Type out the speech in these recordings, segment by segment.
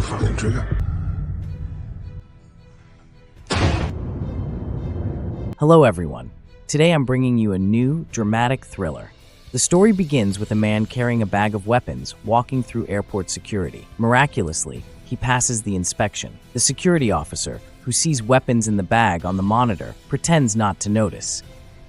a fucking trigger. Hello everyone. Today I'm bringing you a new, dramatic thriller. The story begins with a man carrying a bag of weapons walking through airport security. Miraculously, he passes the inspection. The security officer, who sees weapons in the bag on the monitor, pretends not to notice.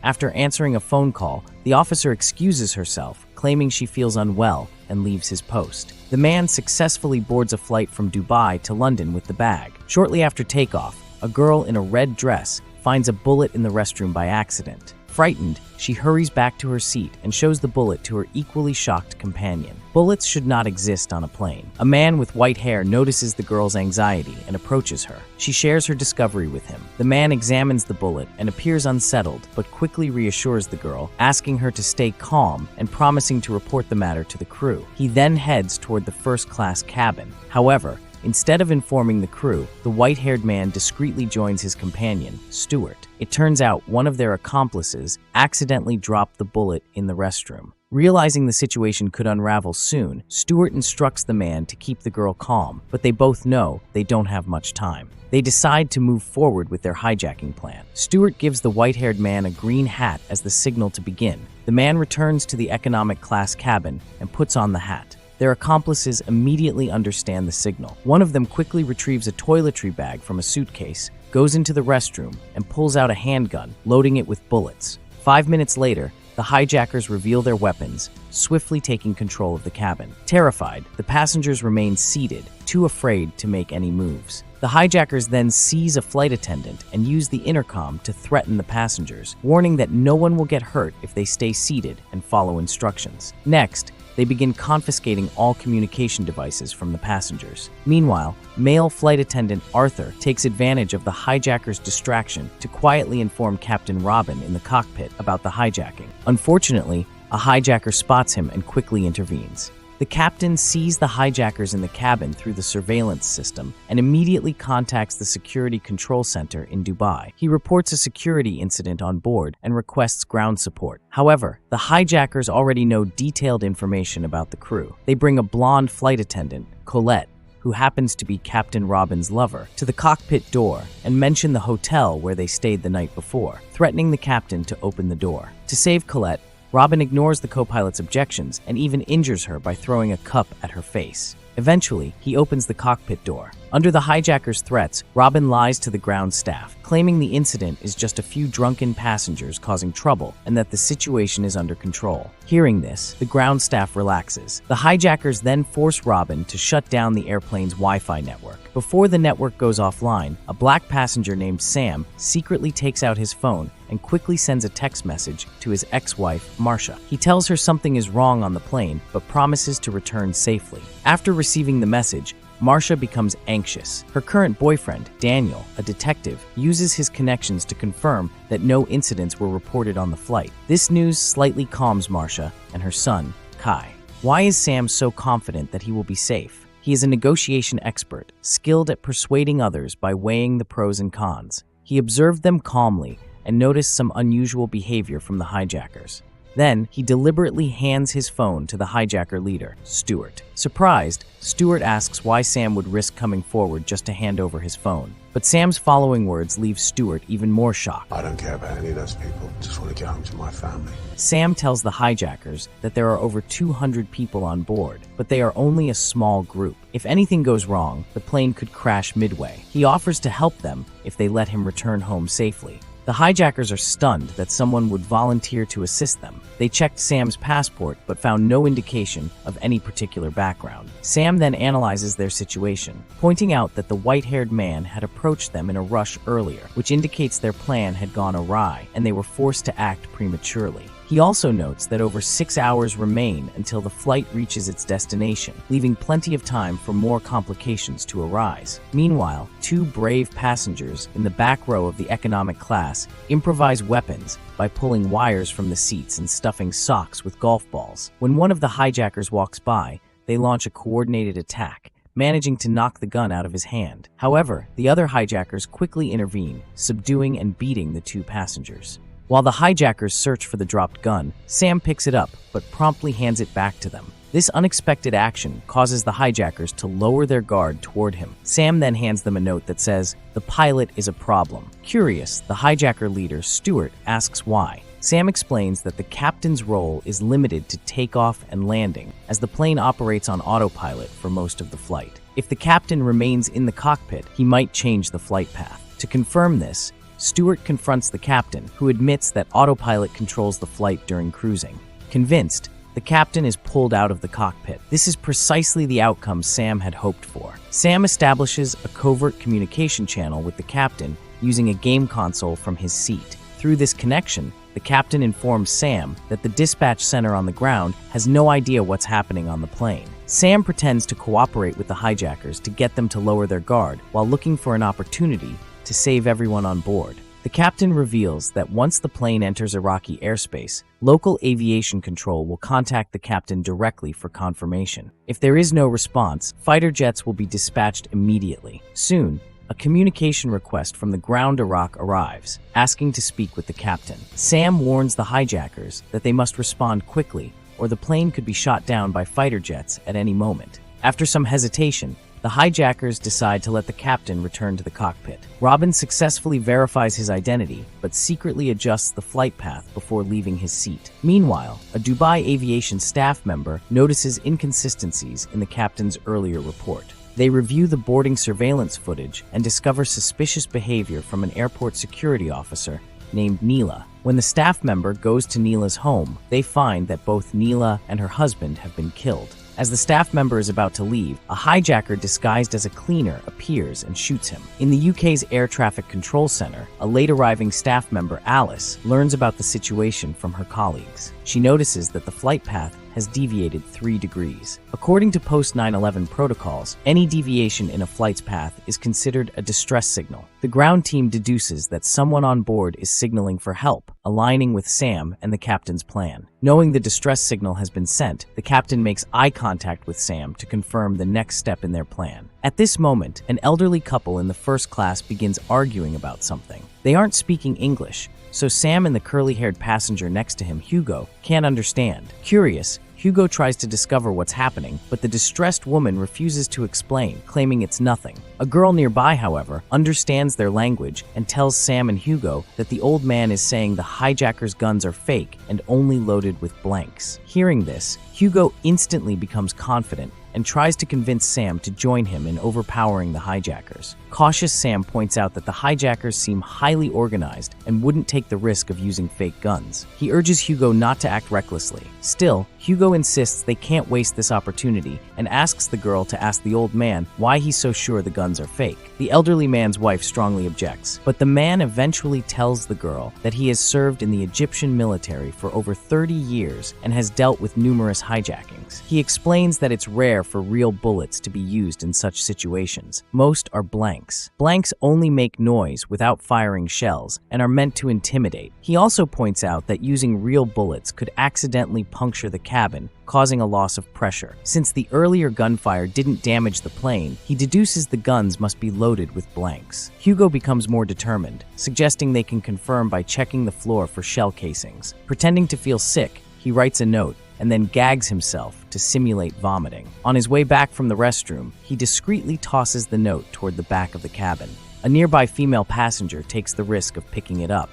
After answering a phone call, the officer excuses herself, claiming she feels unwell, and leaves his post. The man successfully boards a flight from Dubai to London with the bag. Shortly after takeoff, a girl in a red dress finds a bullet in the restroom by accident. Frightened, she hurries back to her seat and shows the bullet to her equally shocked companion. Bullets should not exist on a plane. A man with white hair notices the girl's anxiety and approaches her. She shares her discovery with him. The man examines the bullet and appears unsettled, but quickly reassures the girl, asking her to stay calm and promising to report the matter to the crew. He then heads toward the first-class cabin. However, instead of informing the crew, the white-haired man discreetly joins his companion, Stuart. It turns out one of their accomplices accidentally dropped the bullet in the restroom. Realizing the situation could unravel soon, Stuart instructs the man to keep the girl calm, but they both know they don't have much time. They decide to move forward with their hijacking plan. Stuart gives the white-haired man a green hat as the signal to begin. The man returns to the economic class cabin and puts on the hat. Their accomplices immediately understand the signal. One of them quickly retrieves a toiletry bag from a suitcase, goes into the restroom, and pulls out a handgun, loading it with bullets. 5 minutes later, the hijackers reveal their weapons, swiftly taking control of the cabin. Terrified, the passengers remain seated, too afraid to make any moves. The hijackers then seize a flight attendant and use the intercom to threaten the passengers, warning that no one will get hurt if they stay seated and follow instructions. Next, they begin confiscating all communication devices from the passengers. Meanwhile, male flight attendant Arthur takes advantage of the hijackers' distraction to quietly inform Captain Robin in the cockpit about the hijacking. Unfortunately, a hijacker spots him and quickly intervenes. The captain sees the hijackers in the cabin through the surveillance system and immediately contacts the security control center in Dubai. He reports a security incident on board and requests ground support. However, the hijackers already know detailed information about the crew. They bring a blonde flight attendant, Colette, who happens to be Captain Robin's lover, to the cockpit door and mention the hotel where they stayed the night before, threatening the captain to open the door. To save Colette, Robin ignores the co-pilot's objections and even injures her by throwing a cup at her face. Eventually, he opens the cockpit door. Under the hijackers' threats, Robin lies to the ground staff, claiming the incident is just a few drunken passengers causing trouble and that the situation is under control. Hearing this, the ground staff relaxes. The hijackers then force Robin to shut down the airplane's Wi-Fi network. Before the network goes offline, a black passenger named Sam secretly takes out his phone and quickly sends a text message to his ex-wife, Marcia. He tells her something is wrong on the plane, but promises to return safely. After receiving the message, Marcia becomes anxious. Her current boyfriend, Daniel, a detective, uses his connections to confirm that no incidents were reported on the flight. This news slightly calms Marcia and her son, Kai. Why is Sam so confident that he will be safe? He is a negotiation expert, skilled at persuading others by weighing the pros and cons. He observed them calmly and noticed some unusual behavior from the hijackers. Then, he deliberately hands his phone to the hijacker leader, Stuart. Surprised, Stuart asks why Sam would risk coming forward just to hand over his phone. But Sam's following words leave Stuart even more shocked. I don't care about any of those people. Just want to get home to my family. Sam tells the hijackers that there are over 200 people on board, but they are only a small group. If anything goes wrong, the plane could crash midway. He offers to help them if they let him return home safely. The hijackers are stunned that someone would volunteer to assist them. They checked Sam's passport but found no indication of any particular background. Sam then analyzes their situation, pointing out that the white-haired man had approached them in a rush earlier, which indicates their plan had gone awry and they were forced to act prematurely. He also notes that over 6 hours remain until the flight reaches its destination, leaving plenty of time for more complications to arise. Meanwhile, two brave passengers in the back row of the economic class improvise weapons by pulling wires from the seats and stuffing socks with golf balls. When one of the hijackers walks by, they launch a coordinated attack, managing to knock the gun out of his hand. However, the other hijackers quickly intervene, subduing and beating the two passengers. While the hijackers search for the dropped gun, Sam picks it up but promptly hands it back to them. This unexpected action causes the hijackers to lower their guard toward him. Sam then hands them a note that says, "The pilot is a problem." Curious, the hijacker leader, Stuart, asks why. Sam explains that the captain's role is limited to takeoff and landing, as the plane operates on autopilot for most of the flight. If the captain remains in the cockpit, he might change the flight path. To confirm this, Stuart confronts the captain, who admits that autopilot controls the flight during cruising. Convinced, the captain is pulled out of the cockpit. This is precisely the outcome Sam had hoped for. Sam establishes a covert communication channel with the captain using a game console from his seat. Through this connection, the captain informs Sam that the dispatch center on the ground has no idea what's happening on the plane. Sam pretends to cooperate with the hijackers to get them to lower their guard while looking for an opportunity to save everyone on board. The captain reveals that once the plane enters Iraqi airspace, local aviation control will contact the captain directly for confirmation. If there is no response, fighter jets will be dispatched immediately. Soon, a communication request from the ground Iraq arrives, asking to speak with the captain. Sam warns the hijackers that they must respond quickly, or the plane could be shot down by fighter jets at any moment. After some hesitation, the hijackers decide to let the captain return to the cockpit. Robin successfully verifies his identity, but secretly adjusts the flight path before leaving his seat. Meanwhile, a Dubai aviation staff member notices inconsistencies in the captain's earlier report. They review the boarding surveillance footage and discover suspicious behavior from an airport security officer named Neela. When the staff member goes to Neela's home, they find that both Neela and her husband have been killed. As the staff member is about to leave, a hijacker disguised as a cleaner appears and shoots him. In the UK's Air Traffic Control Center, a late-arriving staff member, Alice, learns about the situation from her colleagues. She notices that the flight path has deviated 3 degrees. According to post-9/11 protocols, any deviation in a flight's path is considered a distress signal. The ground team deduces that someone on board is signaling for help, aligning with Sam and the captain's plan. Knowing the distress signal has been sent, the captain makes eye contact with Sam to confirm the next step in their plan. At this moment, an elderly couple in the first class begins arguing about something. They aren't speaking English, so Sam and the curly-haired passenger next to him, Hugo, can't understand. Curious, Hugo tries to discover what's happening, but the distressed woman refuses to explain, claiming it's nothing. A girl nearby, however, understands their language and tells Sam and Hugo that the old man is saying the hijackers' guns are fake and only loaded with blanks. Hearing this, Hugo instantly becomes confident and tries to convince Sam to join him in overpowering the hijackers. Cautious Sam points out that the hijackers seem highly organized and wouldn't take the risk of using fake guns. He urges Hugo not to act recklessly. Still, Hugo insists they can't waste this opportunity and asks the girl to ask the old man why he's so sure the guns are fake. The elderly man's wife strongly objects, but the man eventually tells the girl that he has served in the Egyptian military for over 30 years and has dealt with numerous hijackings. He explains that it's rare for real bullets to be used in such situations. Most are blanks. Blanks only make noise without firing shells and are meant to intimidate. He also points out that using real bullets could accidentally puncture the cabin, causing a loss of pressure. Since the earlier gunfire didn't damage the plane, he deduces the guns must be loaded with blanks. Hugo becomes more determined, suggesting they can confirm by checking the floor for shell casings. Pretending to feel sick, he writes a note and then gags himself to simulate vomiting. On his way back from the restroom, he discreetly tosses the note toward the back of the cabin. A nearby female passenger takes the risk of picking it up.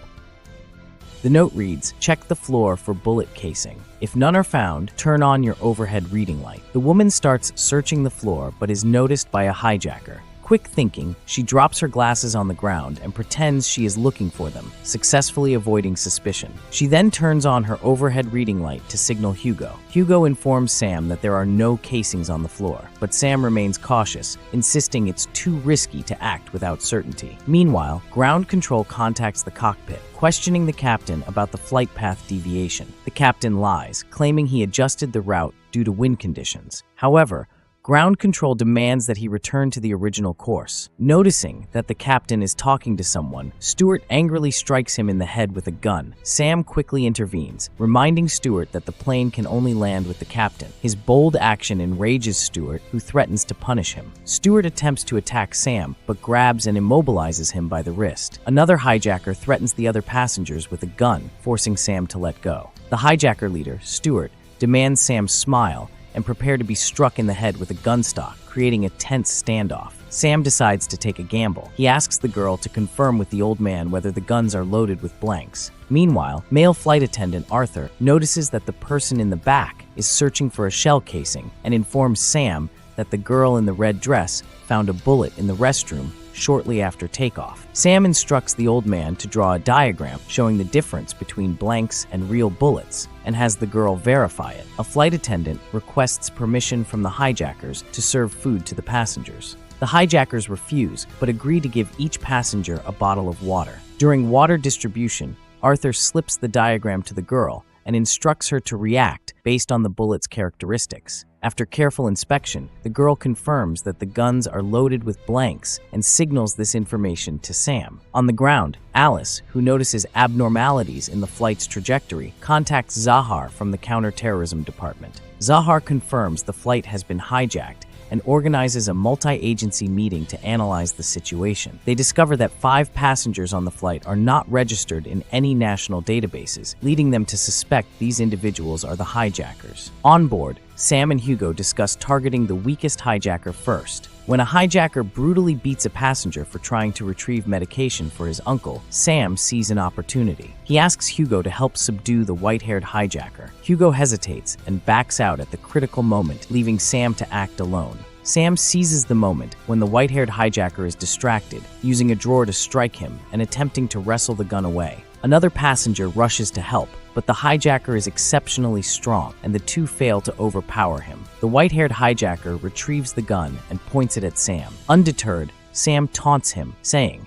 The note reads, "Check the floor for bullet casing. If none are found, turn on your overhead reading light." The woman starts searching the floor but is noticed by a hijacker. Quick thinking, she drops her glasses on the ground and pretends she is looking for them, successfully avoiding suspicion. She then turns on her overhead reading light to signal Hugo. Hugo informs Sam that there are no casings on the floor, but Sam remains cautious, insisting it's too risky to act without certainty. Meanwhile, ground control contacts the cockpit, questioning the captain about the flight path deviation. The captain lies, claiming he adjusted the route due to wind conditions. However, ground control demands that he return to the original course. Noticing that the captain is talking to someone, Stuart angrily strikes him in the head with a gun. Sam quickly intervenes, reminding Stuart that the plane can only land with the captain. His bold action enrages Stuart, who threatens to punish him. Stuart attempts to attack Sam, but grabs and immobilizes him by the wrist. Another hijacker threatens the other passengers with a gun, forcing Sam to let go. The hijacker leader, Stuart, demands Sam smile and prepare to be struck in the head with a gun stock, creating a tense standoff. Sam decides to take a gamble. He asks the girl to confirm with the old man whether the guns are loaded with blanks. Meanwhile, male flight attendant Arthur notices that the person in the back is searching for a shell casing and informs Sam that the girl in the red dress found a bullet in the restroom shortly after takeoff. Sam instructs the old man to draw a diagram showing the difference between blanks and real bullets and has the girl verify it. A flight attendant requests permission from the hijackers to serve food to the passengers. The hijackers refuse, but agree to give each passenger a bottle of water. During water distribution, Arthur slips the diagram to the girl and instructs her to react based on the bullet's characteristics. After careful inspection, the girl confirms that the guns are loaded with blanks and signals this information to Sam. On the ground, Alice, who notices abnormalities in the flight's trajectory, contacts Zahar from the counterterrorism department. Zahar confirms the flight has been hijacked and organizes a multi-agency meeting to analyze the situation. They discover that 5 passengers on the flight are not registered in any national databases, leading them to suspect these individuals are the hijackers. On board, Sam and Hugo discuss targeting the weakest hijacker first. When a hijacker brutally beats a passenger for trying to retrieve medication for his uncle, Sam sees an opportunity. He asks Hugo to help subdue the white-haired hijacker. Hugo hesitates and backs out at the critical moment, leaving Sam to act alone. Sam seizes the moment when the white-haired hijacker is distracted, using a drawer to strike him and attempting to wrestle the gun away. Another passenger rushes to help, but the hijacker is exceptionally strong, and the two fail to overpower him. The white-haired hijacker retrieves the gun and points it at Sam. Undeterred, Sam taunts him, saying,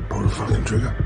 Pull the fucking trigger.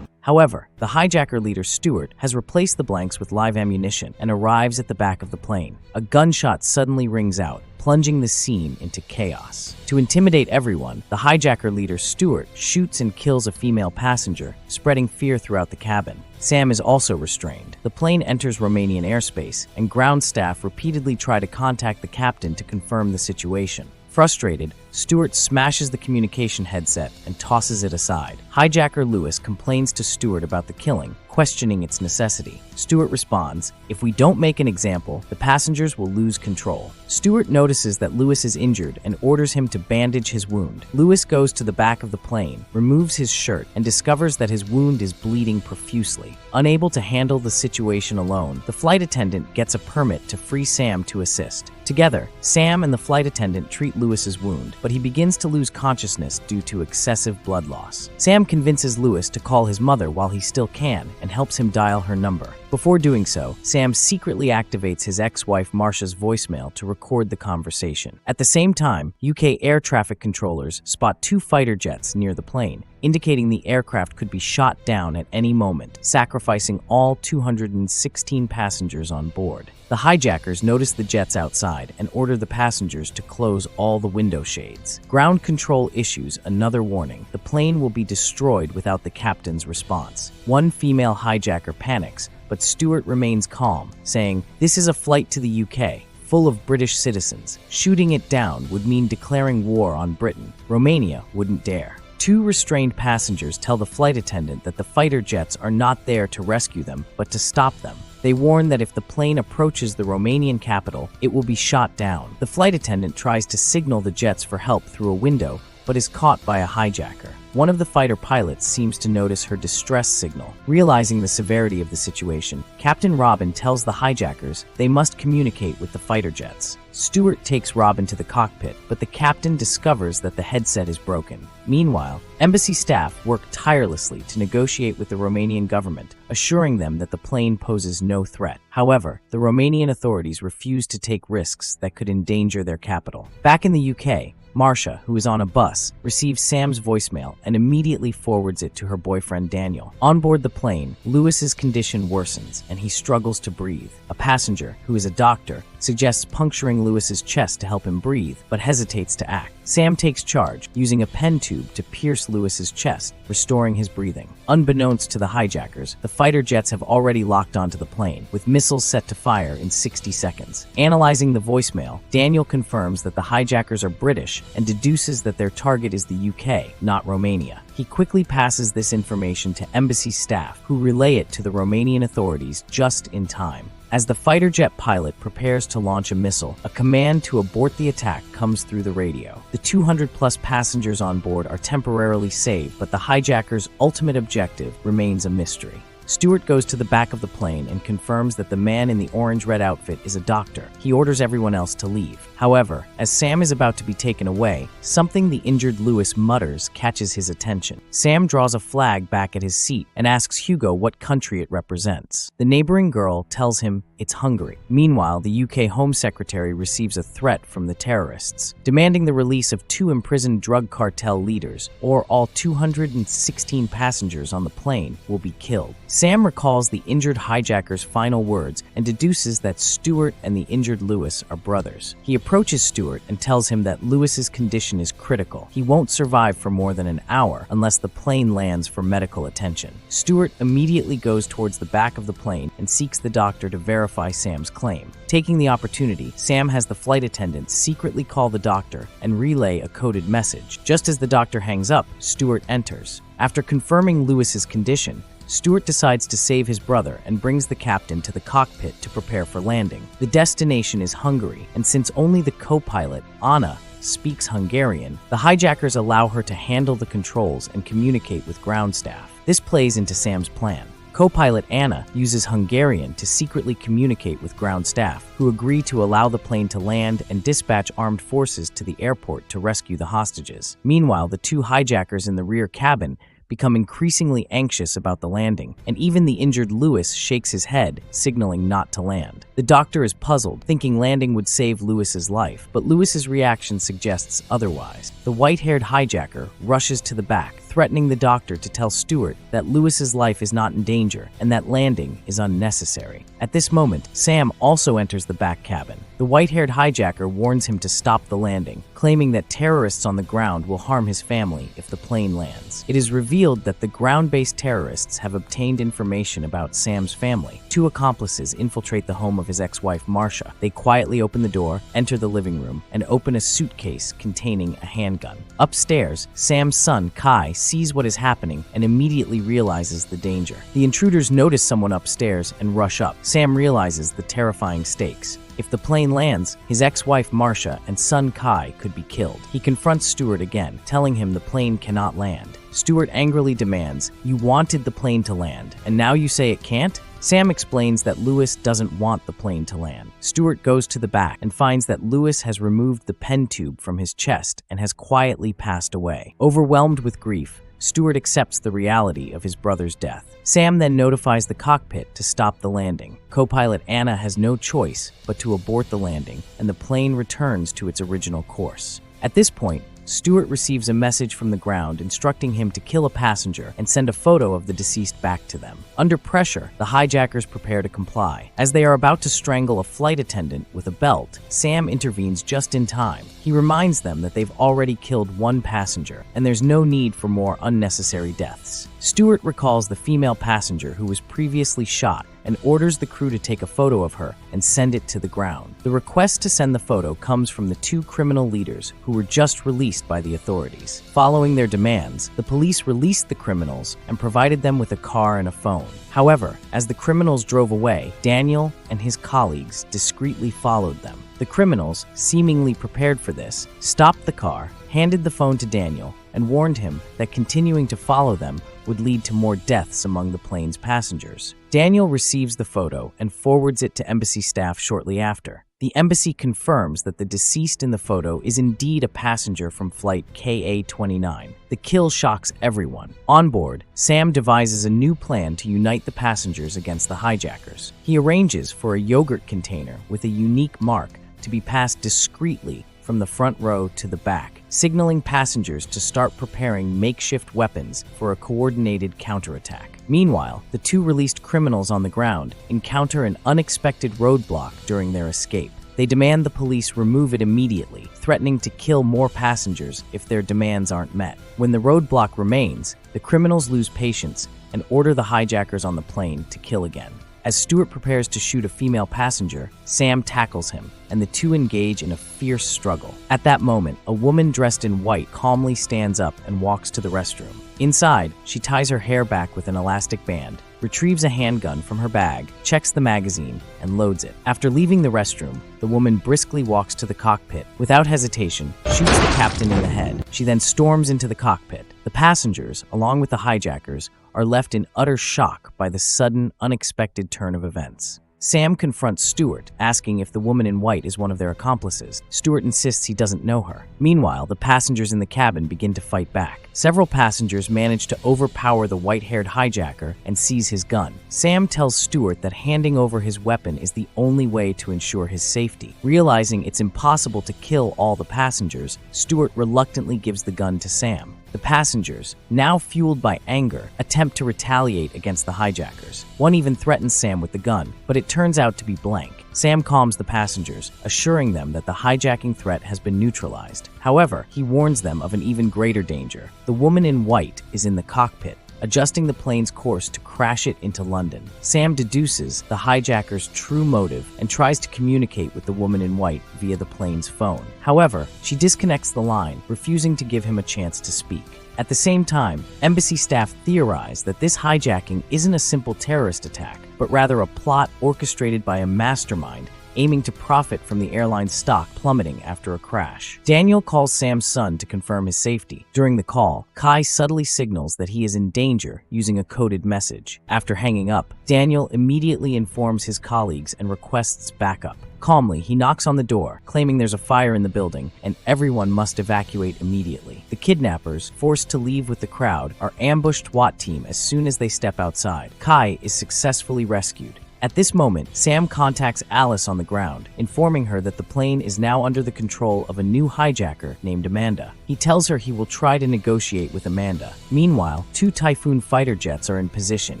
However, the hijacker leader, Stuart, has replaced the blanks with live ammunition and arrives at the back of the plane. A gunshot suddenly rings out, plunging the scene into chaos. To intimidate everyone, the hijacker leader, Stuart, shoots and kills a female passenger, spreading fear throughout the cabin. Sam is also restrained. The plane enters Romanian airspace, and ground staff repeatedly try to contact the captain to confirm the situation. Frustrated, Stuart smashes the communication headset and tosses it aside. Hijacker Lewis complains to Stuart about the killing, questioning its necessity. Stuart responds, "If we don't make an example, the passengers will lose control." Stuart notices that Lewis is injured and orders him to bandage his wound. Lewis goes to the back of the plane, removes his shirt, and discovers that his wound is bleeding profusely. Unable to handle the situation alone, the flight attendant gets a permit to free Sam to assist. Together, Sam and the flight attendant treat Lewis's wound, but he begins to lose consciousness due to excessive blood loss. Sam convinces Lewis to call his mother while he still can and helps him dial her number. Before doing so, Sam secretly activates his ex-wife Marsha's voicemail to record the conversation. At the same time, UK air traffic controllers spot 2 fighter jets near the plane, indicating the aircraft could be shot down at any moment, sacrificing all 216 passengers on board. The hijackers notice the jets outside and order the passengers to close all the window shades. Ground control issues another warning. The plane will be destroyed without the captain's response. One female hijacker panics, but Stuart remains calm, saying, "This is a flight to the UK, full of British citizens. Shooting it down would mean declaring war on Britain. Romania wouldn't dare." 2 restrained passengers tell the flight attendant that the fighter jets are not there to rescue them, but to stop them. They warn that if the plane approaches the Romanian capital, it will be shot down. The flight attendant tries to signal the jets for help through a window, but is caught by a hijacker. One of the fighter pilots seems to notice her distress signal. Realizing the severity of the situation, Captain Robin tells the hijackers they must communicate with the fighter jets. Stuart takes Robin to the cockpit, but the captain discovers that the headset is broken. Meanwhile, embassy staff work tirelessly to negotiate with the Romanian government, assuring them that the plane poses no threat. However, the Romanian authorities refuse to take risks that could endanger their capital. Back in the UK, Marsha, who is on a bus, receives Sam's voicemail and immediately forwards it to her boyfriend Daniel. On board the plane, Lewis's condition worsens and he struggles to breathe. A passenger, who is a doctor, suggests puncturing Lewis's chest to help him breathe, but hesitates to act. Sam takes charge, using a pen tube to pierce Lewis's chest, restoring his breathing. Unbeknownst to the hijackers, the fighter jets have already locked onto the plane, with missiles set to fire in 60 seconds. Analyzing the voicemail, Daniel confirms that the hijackers are British and deduces that their target is the UK, not Romania. He quickly passes this information to embassy staff, who relay it to the Romanian authorities just in time. As the fighter jet pilot prepares to launch a missile, a command to abort the attack comes through the radio. The 200-plus passengers on board are temporarily saved, but the hijackers' ultimate objective remains a mystery. Stewart goes to the back of the plane and confirms that the man in the orange-red outfit is a doctor. He orders everyone else to leave. However, as Sam is about to be taken away, something the injured Lewis mutters catches his attention. Sam draws a flag back at his seat and asks Hugo what country it represents. The neighboring girl tells him it's Hungary. Meanwhile, the UK Home Secretary receives a threat from the terrorists, demanding the release of 2 imprisoned drug cartel leaders, or all 216 passengers on the plane will be killed. Sam recalls the injured hijackers' final words and deduces that Stewart and the injured Lewis are brothers. He approaches Stewart and tells him that Lewis's condition is critical. He won't survive for more than an hour unless the plane lands for medical attention. Stewart immediately goes towards the back of the plane and seeks the doctor to verify Sam's claim. Taking the opportunity, Sam has the flight attendants secretly call the doctor and relay a coded message. Just as the doctor hangs up, Stewart enters. After confirming Lewis's condition, Stewart decides to save his brother and brings the captain to the cockpit to prepare for landing. The destination is Hungary, and since only the co-pilot, Anna, speaks Hungarian, the hijackers allow her to handle the controls and communicate with ground staff. This plays into Sam's plan. Co-pilot Anna uses Hungarian to secretly communicate with ground staff, who agree to allow the plane to land and dispatch armed forces to the airport to rescue the hostages. Meanwhile, the 2 hijackers in the rear cabin become increasingly anxious about the landing, and even the injured Lewis shakes his head, signaling not to land. The doctor is puzzled, thinking landing would save Lewis's life, but Lewis's reaction suggests otherwise. The white-haired hijacker rushes to the back, threatening the doctor to tell Stewart that Lewis's life is not in danger and that landing is unnecessary. At this moment, Sam also enters the back cabin. The white-haired hijacker warns him to stop the landing, claiming that terrorists on the ground will harm his family if the plane lands. It is revealed that the ground-based terrorists have obtained information about Sam's family. 2 accomplices infiltrate the home of his ex-wife Marcia. They quietly open the door, enter the living room, and open a suitcase containing a handgun. Upstairs, Sam's son, Kai, sees what is happening and immediately realizes the danger. The intruders notice someone upstairs and rush up. Sam realizes the terrifying stakes. If the plane lands, his ex-wife Marcia and son Kai could be killed. He confronts Stewart again, telling him the plane cannot land. Stewart angrily demands, "You wanted the plane to land, and now you say it can't?" Sam explains that Lewis doesn't want the plane to land. Stewart goes to the back and finds that Lewis has removed the pen tube from his chest and has quietly passed away. Overwhelmed with grief, Stewart accepts the reality of his brother's death. Sam then notifies the cockpit to stop the landing. Co-pilot Anna has no choice but to abort the landing, and the plane returns to its original course. At this point, Stewart receives a message from the ground instructing him to kill a passenger and send a photo of the deceased back to them. Under pressure, the hijackers prepare to comply. As they are about to strangle a flight attendant with a belt, Sam intervenes just in time. He reminds them that they've already killed 1 passenger, and there's no need for more unnecessary deaths. Stewart recalls the female passenger who was previously shot and orders the crew to take a photo of her and send it to the ground. The request to send the photo comes from the 2 criminal leaders who were just released by the authorities. Following their demands, the police released the criminals and provided them with a car and a phone. However, as the criminals drove away, Daniel and his colleagues discreetly followed them. The criminals, seemingly prepared for this, stopped the car, handed the phone to Daniel, and warned him that continuing to follow them would lead to more deaths among the plane's passengers. Daniel receives the photo and forwards it to embassy staff shortly after. The embassy confirms that the deceased in the photo is indeed a passenger from flight KA-29. The kill shocks everyone. On board, Sam devises a new plan to unite the passengers against the hijackers. He arranges for a yogurt container with a unique mark to be passed discreetly from the front row to the back, signaling passengers to start preparing makeshift weapons for a coordinated counterattack. Meanwhile, the 2 released criminals on the ground encounter an unexpected roadblock during their escape. They demand the police remove it immediately, threatening to kill more passengers if their demands aren't met. When the roadblock remains, the criminals lose patience and order the hijackers on the plane to kill again. As Stewart prepares to shoot a female passenger, Sam tackles him, and the two engage in a fierce struggle. At that moment, a woman dressed in white calmly stands up and walks to the restroom. Inside, she ties her hair back with an elastic band, retrieves a handgun from her bag, checks the magazine, and loads it. After leaving the restroom, the woman briskly walks to the cockpit. Without hesitation, shoots the captain in the head. She then storms into the cockpit. The passengers, along with the hijackers, are left in utter shock by the sudden, unexpected turn of events. Sam confronts Stewart, asking if the woman in white is one of their accomplices. Stewart insists he doesn't know her. Meanwhile, the passengers in the cabin begin to fight back. Several passengers manage to overpower the white-haired hijacker and seize his gun. Sam tells Stewart that handing over his weapon is the only way to ensure his safety. Realizing it's impossible to kill all the passengers, Stewart reluctantly gives the gun to Sam. The passengers, now fueled by anger, attempt to retaliate against the hijackers. One even threatens Sam with the gun, but it turns out to be blank. Sam calms the passengers, assuring them that the hijacking threat has been neutralized. However, he warns them of an even greater danger. The woman in white is in the cockpit, adjusting the plane's course to crash it into London. Sam deduces the hijacker's true motive and tries to communicate with the woman in white via the plane's phone. However, she disconnects the line, refusing to give him a chance to speak. At the same time, embassy staff theorize that this hijacking isn't a simple terrorist attack, but rather a plot orchestrated by a mastermind aiming to profit from the airline's stock plummeting after a crash. Daniel calls Sam's son to confirm his safety. During the call, Kai subtly signals that he is in danger using a coded message. After hanging up, Daniel immediately informs his colleagues and requests backup. Calmly, he knocks on the door, claiming there's a fire in the building and everyone must evacuate immediately. The kidnappers, forced to leave with the crowd, are ambushed SWAT team as soon as they step outside. Kai is successfully rescued. At this moment, Sam contacts Alice on the ground, informing her that the plane is now under the control of a new hijacker named Amanda. He tells her he will try to negotiate with Amanda. Meanwhile, 2 Typhoon fighter jets are in position,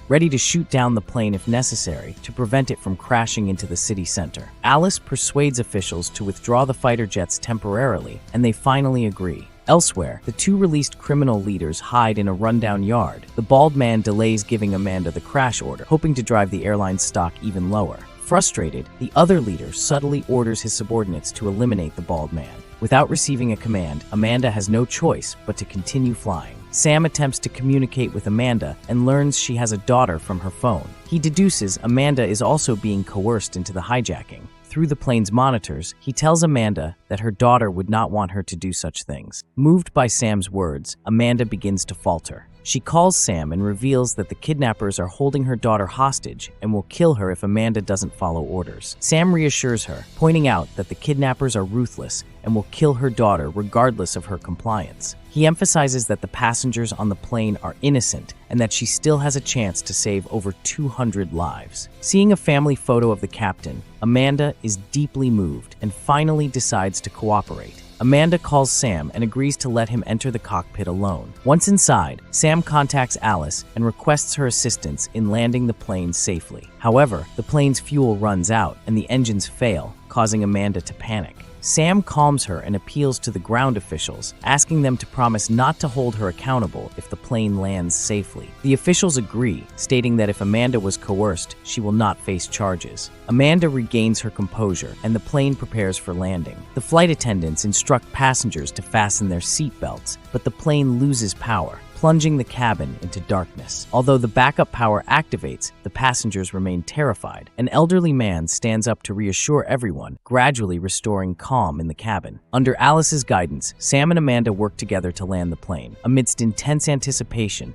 ready to shoot down the plane if necessary to prevent it from crashing into the city center. Alice persuades officials to withdraw the fighter jets temporarily, and they finally agree. Elsewhere, the 2 released criminal leaders hide in a rundown yard. The bald man delays giving Amanda the crash order, hoping to drive the airline's stock even lower. Frustrated, the other leader subtly orders his subordinates to eliminate the bald man. Without receiving a command, Amanda has no choice but to continue flying. Sam attempts to communicate with Amanda and learns she has a daughter from her phone. He deduces Amanda is also being coerced into the hijacking. Through the plane's monitors, he tells Amanda that her daughter would not want her to do such things. Moved by Sam's words, Amanda begins to falter. She calls Sam and reveals that the kidnappers are holding her daughter hostage and will kill her if Amanda doesn't follow orders. Sam reassures her, pointing out that the kidnappers are ruthless and will kill her daughter regardless of her compliance. He emphasizes that the passengers on the plane are innocent and that she still has a chance to save over 200 lives. Seeing a family photo of the captain, Amanda is deeply moved and finally decides to cooperate. Amanda calls Sam and agrees to let him enter the cockpit alone. Once inside, Sam contacts Alice and requests her assistance in landing the plane safely. However, the plane's fuel runs out and the engines fail, causing Amanda to panic. Sam calms her and appeals to the ground officials, asking them to promise not to hold her accountable if the plane lands safely. The officials agree, stating that if Amanda was coerced, she will not face charges. Amanda regains her composure, and the plane prepares for landing. The flight attendants instruct passengers to fasten their seat belts, but the plane loses power, plunging the cabin into darkness. Although the backup power activates, the passengers remain terrified. An elderly man stands up to reassure everyone, gradually restoring calm in the cabin. Under Alice's guidance, Sam and Amanda work together to land the plane. Amidst intense anticipation,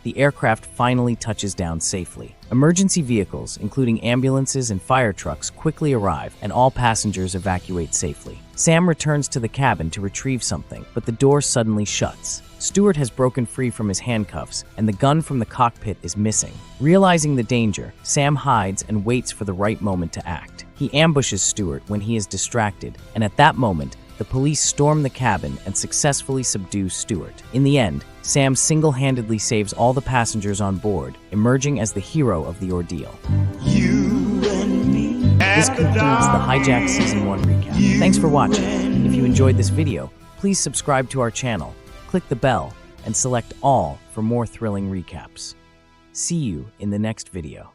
the aircraft finally touches down safely. Emergency vehicles, including ambulances and fire trucks, quickly arrive, and all passengers evacuate safely. Sam returns to the cabin to retrieve something, but the door suddenly shuts. Stewart has broken free from his handcuffs, and the gun from the cockpit is missing. Realizing the danger, Sam hides and waits for the right moment to act. He ambushes Stewart when he is distracted, and at that moment, the police storm the cabin and successfully subdue Stewart. In the end, Sam single-handedly saves all the passengers on board, emerging as the hero of the ordeal. This concludes the Hijack Season 1 recap. Thanks for watching. If you enjoyed this video, please subscribe to our channel, click the bell, and select all for more thrilling recaps. See you in the next video.